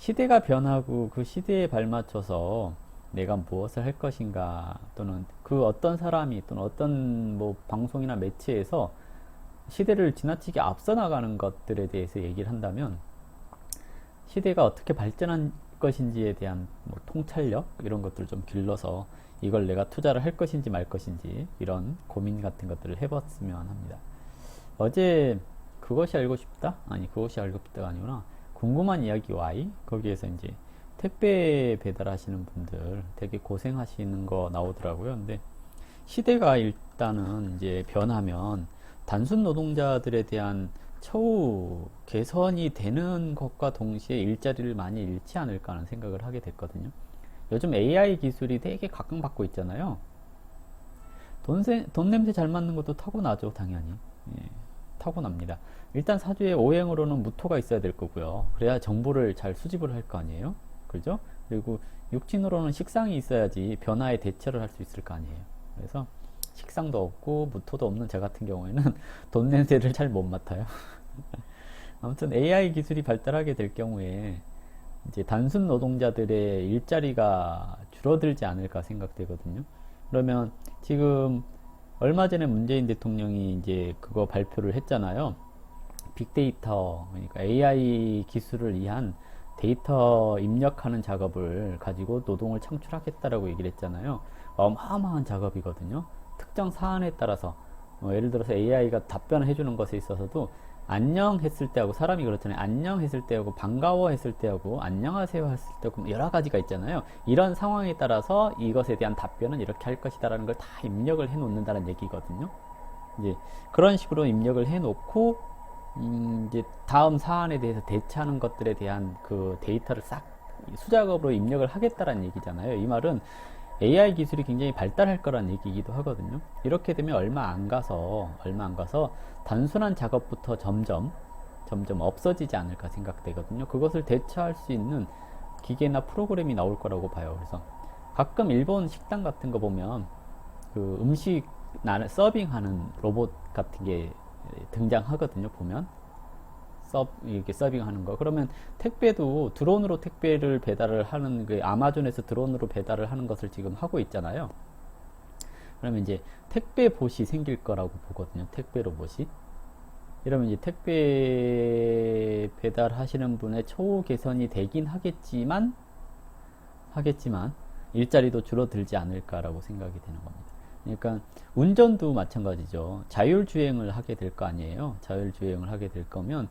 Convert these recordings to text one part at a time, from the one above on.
시대가 변하고 그 시대에 발맞춰서 내가 무엇을 할 것인가, 또는 그 어떤 사람이 또는 어떤 뭐 방송이나 매체에서 시대를 지나치게 앞서 나가는 것들에 대해서 얘기를 한다면, 시대가 어떻게 발전한 것인지에 대한 뭐 통찰력 이런 것들을 좀 길러서 이걸 내가 투자를 할 것인지 말 것인지 이런 고민 같은 것들을 해봤으면 합니다. 어제 그것이 알고 싶다? 아니, 그것이 알고 싶다가 아니구나. 궁금한 이야기 Y, 거기에서 이제 택배 배달하시는 분들 되게 고생하시는 거 나오더라고요. 근데 시대가 일단은 이제 변하면 단순 노동자들에 대한 처우 개선이 되는 것과 동시에 일자리를 많이 잃지 않을까 하는 생각을 하게 됐거든요. 요즘 AI 기술이 되게 각광받고 있잖아요. 돈 냄새 잘 맡는 것도 타고나죠, 당연히. 예, 타고납니다. 일단 사주의 오행으로는 무토가 있어야 될 거고요. 그래야 정보를 잘 수집을 할 거 아니에요? 그죠? 그리고 육친으로는 식상이 있어야지 변화에 대처를 할 수 있을 거 아니에요. 그래서 식상도 없고 무토도 없는 저 같은 경우에는 돈 냄새를 잘 못 맡아요. 아무튼 AI 기술이 발달하게 될 경우에 이제 단순 노동자들의 일자리가 줄어들지 않을까 생각되거든요. 그러면 지금 얼마 전에 문재인 대통령이 이제 그거 발표를 했잖아요. 빅데이터, 그러니까 AI 기술을 위한 데이터 입력하는 작업을 가지고 노동을 창출하겠다라고 얘기를 했잖아요. 어마어마한 작업이거든요. 특정 사안에 따라서 예를 들어서 AI가 답변을 해주는 것에 있어서도 안녕 했을 때하고, 사람이 그렇잖아요. 안녕 했을 때하고 반가워 했을 때하고 안녕하세요 했을 때하고 여러 가지가 있잖아요. 이런 상황에 따라서 이것에 대한 답변은 이렇게 할 것이다라는 걸 다 입력을 해 놓는다는 얘기거든요. 이제 그런 식으로 입력을 해 놓고 이제 다음 사안에 대해서 대처하는 것들에 대한 그 데이터를 싹 수작업으로 입력을 하겠다라는 얘기잖아요. 이 말은 AI 기술이 굉장히 발달할 거란 얘기이기도 하거든요. 이렇게 되면 얼마 안 가서 단순한 작업부터 점점 없어지지 않을까 생각되거든요. 그것을 대처할 수 있는 기계나 프로그램이 나올 거라고 봐요. 그래서 가끔 일본 식당 같은 거 보면 그 음식 서빙하는 로봇 같은 게 등장하거든요. 보면 이렇게 서빙하는 거. 그러면 택배도 드론으로 택배를 배달을 하는, 그 아마존에서 드론으로 배달을 하는 것을 지금 하고 있잖아요. 그러면 이제 택배 봇이 생길 거라고 보거든요. 택배 로봇이. 이러면 이제 택배 배달하시는 분의 처우 개선이 되긴 하겠지만 일자리도 줄어들지 않을까라고 생각이 되는 겁니다. 그러니까 운전도 마찬가지죠. 자율주행을 하게 될 거 아니에요. 자율주행을 하게 될 거면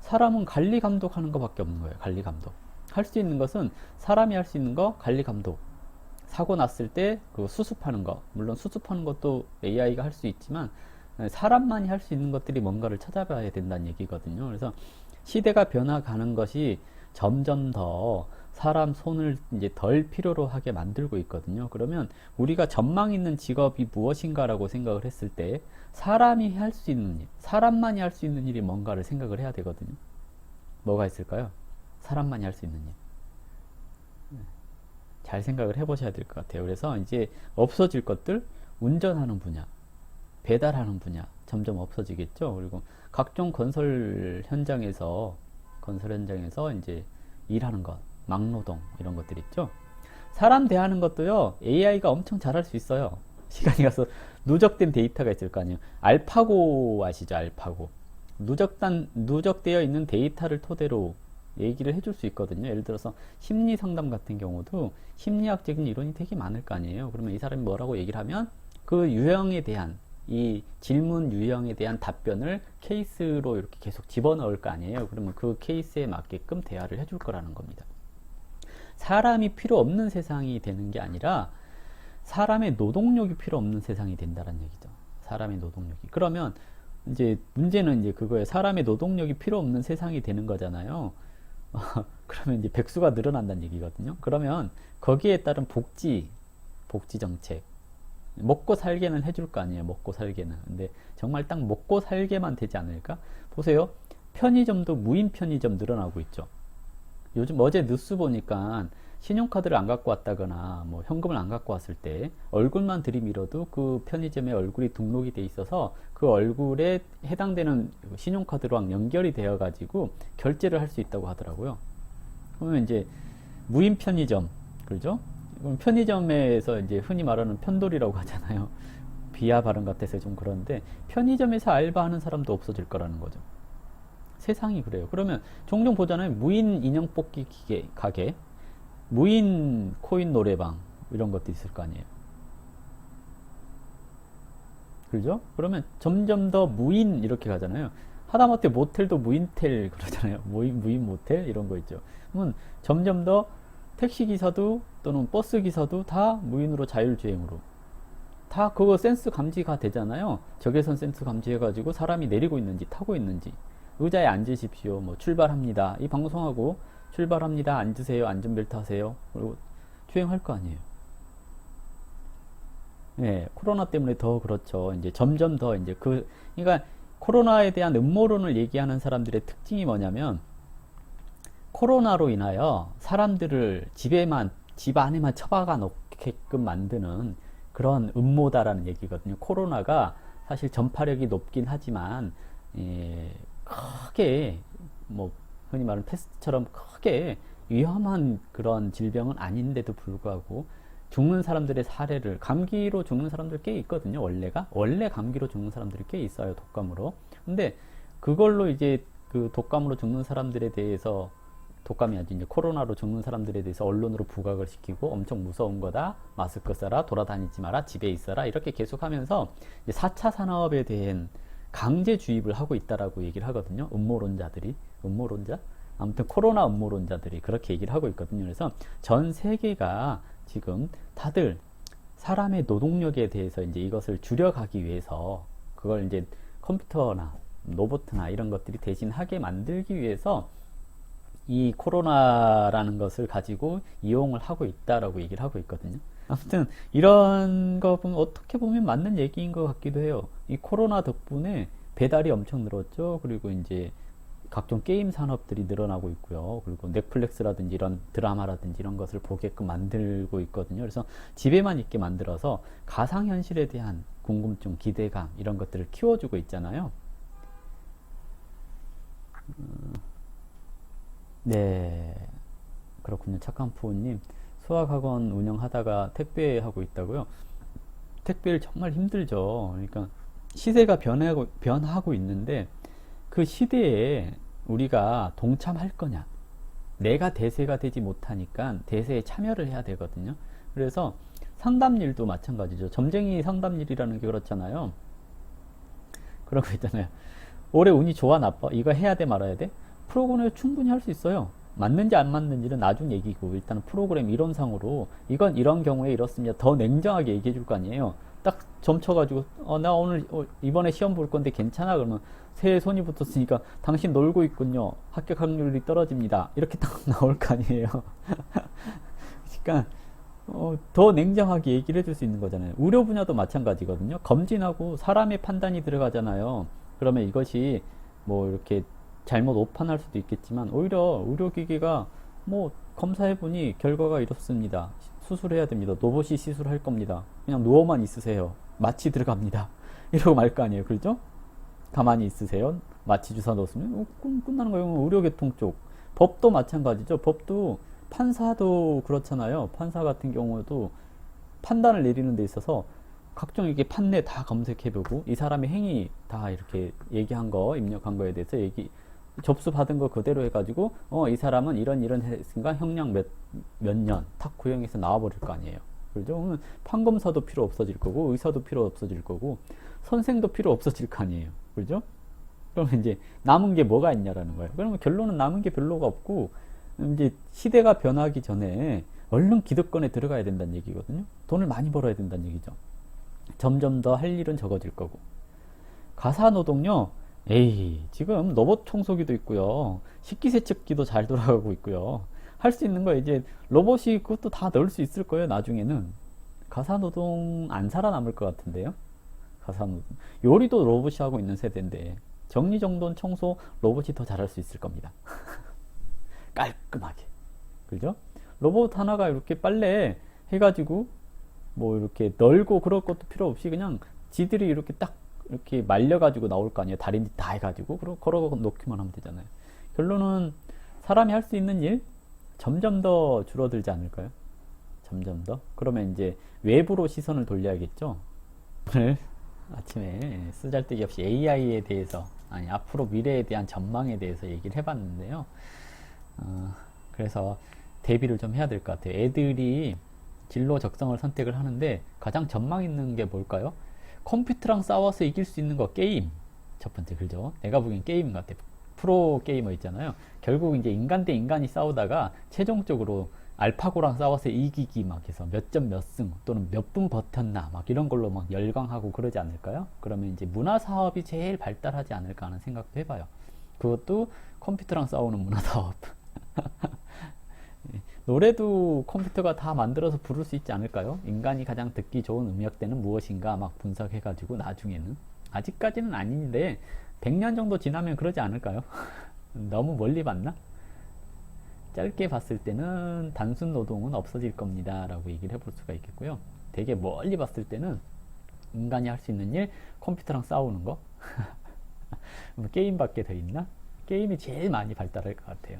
사람은 관리 감독하는 것밖에 없는 거예요. 관리 감독. 할 수 있는 것은 사람이 할 수 있는 거 관리 감독. 사고 났을 때 그 수습하는 거. 물론 수습하는 것도 AI가 할 수 있지만 사람만이 할 수 있는 것들이 뭔가를 찾아봐야 된다는 얘기거든요. 그래서 시대가 변화가는 것이 점점 더 사람 손을 이제 덜 필요로 하게 만들고 있거든요. 그러면 우리가 전망 있는 직업이 무엇인가라고 생각을 했을 때 사람이 할 수 있는 일, 사람만이 할 수 있는 일이 뭔가를 생각을 해야 되거든요. 뭐가 있을까요? 사람만이 할 수 있는 일. 잘 생각을 해보셔야 될 것 같아요. 그래서 이제 없어질 것들, 운전하는 분야, 배달하는 분야 점점 없어지겠죠. 그리고 각종 건설 현장에서 이제 일하는 것, 막노동 이런 것들 있죠. 사람 대하는 것도요, AI가 엄청 잘할 수 있어요. 시간이 가서 누적된 데이터가 있을 거 아니에요. 알파고 아시죠? 알파고. 누적되어 있는 데이터를 토대로 얘기를 해줄 수 있거든요. 예를 들어서 심리 상담 같은 경우도 심리학적인 이론이 되게 많을 거 아니에요. 그러면 이 사람이 뭐라고 얘기를 하면 그 유형에 대한, 이 질문 유형에 대한 답변을 케이스로 이렇게 계속 집어넣을 거 아니에요. 그러면 그 케이스에 맞게끔 대화를 해줄 거라는 겁니다. 사람이 필요 없는 세상이 되는 게 아니라 사람의 노동력이 필요 없는 세상이 된다는 얘기죠. 사람의 노동력이. 그러면 이제 문제는 이제 그거예요. 사람의 노동력이 필요 없는 세상이 되는 거잖아요. 그러면 이제 백수가 늘어난다는 얘기거든요. 그러면 거기에 따른 복지 정책, 먹고 살게는 해줄 거 아니에요. 먹고 살게는. 근데 정말 딱 먹고 살게만 되지 않을까? 보세요. 편의점도 무인 편의점 늘어나고 있죠. 요즘 어제 뉴스 보니까 신용카드를 안 갖고 왔다거나 뭐 현금을 안 갖고 왔을 때 얼굴만 들이밀어도 그 편의점에 얼굴이 등록이 돼 있어서 그 얼굴에 해당되는 신용카드랑 연결이 되어 가지고 결제를 할 수 있다고 하더라고요. 그러면 이제 무인 편의점, 그렇죠? 그럼 편의점에서 이제 흔히 말하는 편돌이라고 하잖아요. 비하 발음 같아서 좀 그런데 편의점에서 알바하는 사람도 없어질 거라는 거죠. 세상이 그래요. 그러면 종종 보잖아요. 무인 인형 뽑기 기계 가게, 무인 코인 노래방 이런 것도 있을 거 아니에요. 그죠? 그러면 점점 더 무인 이렇게 가잖아요. 하다못해 모텔도 무인텔 그러잖아요. 무인 모텔 이런 거 있죠. 그러면 점점 더 택시 기사도 또는 버스 기사도 다 무인으로 자율주행으로 다 그거 센스 감지가 되잖아요. 적외선 센스 감지해가지고 사람이 내리고 있는지 타고 있는지 의자에 앉으십시오. 뭐 출발합니다. 이 방송하고 출발합니다. 앉으세요. 안전벨트 하세요. 그리고 주행할 거 아니에요. 예, 코로나 때문에 더 그렇죠. 이제 점점 더 이제 그러니까 코로나에 대한 음모론을 얘기하는 사람들의 특징이 뭐냐면 코로나로 인하여 사람들을 집 안에만 처박아 놓게끔 만드는 그런 음모다라는 얘기거든요. 코로나가 사실 전파력이 높긴 하지만 예, 크게 뭐 흔히 말하는 패스트처럼 크게 위험한 그런 질병은 아닌데도 불구하고 죽는 사람들의 사례를 감기로 죽는 사람들 꽤 있거든요. 원래 감기로 죽는 사람들이 꽤 있어요. 독감으로. 근데 그걸로 이제 그 독감으로 죽는 사람들에 대해서 독감이 아니지 이제 코로나로 죽는 사람들에 대해서 언론으로 부각을 시키고 엄청 무서운 거다. 마스크 써라. 돌아다니지 마라. 집에 있어라. 이렇게 계속하면서 이제 4차 산업에 대한 강제 주입을 하고 있다라고 얘기를 하거든요. 음모론자? 아무튼 코로나 음모론자들이 그렇게 얘기를 하고 있거든요. 그래서 전 세계가 지금 다들 사람의 노동력에 대해서 이제 이것을 줄여가기 위해서 그걸 이제 컴퓨터나 로봇이나 이런 것들이 대신하게 만들기 위해서 이 코로나라는 것을 가지고 이용을 하고 있다라고 얘기를 하고 있거든요. 아무튼 이런 거 보면 어떻게 보면 맞는 얘기인 것 같기도 해요. 이 코로나 덕분에 배달이 엄청 늘었죠. 그리고 이제 각종 게임 산업들이 늘어나고 있고요. 그리고 넷플릭스라든지 이런 드라마라든지 이런 것을 보게끔 만들고 있거든요. 그래서 집에만 있게 만들어서 가상현실에 대한 궁금증, 기대감 이런 것들을 키워주고 있잖아요. 네, 그렇군요. 착한 부모님 수학학원 운영하다가 택배하고 있다고요? 택배를 정말 힘들죠. 그러니까 시대가 변하고 있는데 그 시대에 우리가 동참할 거냐? 내가 대세가 되지 못하니까 대세에 참여를 해야 되거든요. 그래서 상담일도 마찬가지죠. 점쟁이 상담일이라는 게 그렇잖아요. 그런 거 있잖아요. 올해 운이 좋아 나빠? 이거 해야 돼 말아야 돼? 프로그램을 충분히 할 수 있어요. 맞는지 안 맞는지는 나중 얘기고 일단 프로그램 이론상으로 이건 이런 경우에 이렇습니다. 더 냉정하게 얘기해 줄 거 아니에요. 딱 점쳐가지고 나 오늘 이번에 시험 볼 건데 괜찮아? 그러면 새해 손이 붙었으니까 당신 놀고 있군요. 합격 확률이 떨어집니다. 이렇게 딱 나올 거 아니에요. 그러니까 더 냉정하게 얘기를 해줄 수 있는 거잖아요. 의료 분야도 마찬가지거든요. 검진하고 사람의 판단이 들어가잖아요. 그러면 이것이 뭐 이렇게 잘못 오판할 수도 있겠지만 오히려 의료기기가 뭐 검사해보니 결과가 이렇습니다. 수술해야 됩니다. 로봇이 시술할 겁니다. 그냥 누워만 있으세요. 마취 들어갑니다. 이러고 말 거 아니에요. 그렇죠? 가만히 있으세요. 마취 주사 넣었으면 끝나는 거예요. 의료계통 쪽. 법도 마찬가지죠. 법도 판사도 그렇잖아요. 판사 같은 경우도 판단을 내리는 데 있어서 각종 이게 판례 다 검색해보고 이 사람의 행위 다 이렇게 얘기한 거 입력한 거에 대해서 접수 받은 거 그대로 해가지고 이 사람은 이런 했으니까 형량 몇 년 탁 구형해서 나와버릴 거 아니에요. 그렇죠? 그러면 판검사도 필요 없어질 거고 의사도 필요 없어질 거고 선생도 필요 없어질 거 아니에요. 그렇죠? 그러면 이제 남은 게 뭐가 있냐라는 거예요. 그러면 결론은 남은 게 별로가 없고 이제 시대가 변하기 전에 얼른 기득권에 들어가야 된다는 얘기거든요. 돈을 많이 벌어야 된다는 얘기죠. 점점 더 할 일은 적어질 거고. 가사노동요. 지금 로봇 청소기도 있고요. 식기세척기도 잘 돌아가고 있고요. 할 수 있는 거 이제 로봇이 그것도 다 넣을 수 있을 거예요. 나중에는. 가사노동 안 살아남을 것 같은데요. 가사노동. 요리도 로봇이 하고 있는 세대인데 정리정돈 청소 로봇이 더 잘할 수 있을 겁니다. 깔끔하게. 그죠? 로봇 하나가 이렇게 빨래 해가지고 뭐 이렇게 널고 그럴 것도 필요 없이 그냥 지들이 이렇게 딱 이렇게 말려가지고 나올 거 아니에요. 다린지 다 해가지고 걸어 놓기만 하면 되잖아요. 결론은 사람이 할 수 있는 일 점점 더 줄어들지 않을까요? 점점 더. 그러면 이제 외부로 시선을 돌려야겠죠. 오늘 아침에 쓰잘데기 없이 AI에 대해서, 아니 앞으로 미래에 대한 전망에 대해서 얘기를 해봤는데요. 그래서 대비를 좀 해야 될 것 같아요. 애들이 진로 적성을 선택을 하는데 가장 전망 있는 게 뭘까요? 컴퓨터랑 싸워서 이길 수 있는 거 게임. 첫 번째, 그죠? 내가 보기엔 게임 같아. 프로 게이머 있잖아요. 결국 이제 인간 대 인간이 싸우다가 최종적으로 알파고랑 싸워서 이기기 막 해서 몇 점 몇 승 또는 몇 분 버텼나 막 이런 걸로 막 열광하고 그러지 않을까요? 그러면 이제 문화 사업이 제일 발달하지 않을까 하는 생각도 해봐요. 그것도 컴퓨터랑 싸우는 문화 사업. 노래도 컴퓨터가 다 만들어서 부를 수 있지 않을까요? 인간이 가장 듣기 좋은 음역대는 무엇인가 막 분석해가지고 나중에는, 아직까지는 아닌데 100년 정도 지나면 그러지 않을까요? 너무 멀리 봤나? 짧게 봤을 때는 단순 노동은 없어질 겁니다 라고 얘기를 해볼 수가 있겠고요. 되게 멀리 봤을 때는 인간이 할 수 있는 일, 컴퓨터랑 싸우는 거. 뭐 게임밖에 더 있나? 게임이 제일 많이 발달할 것 같아요.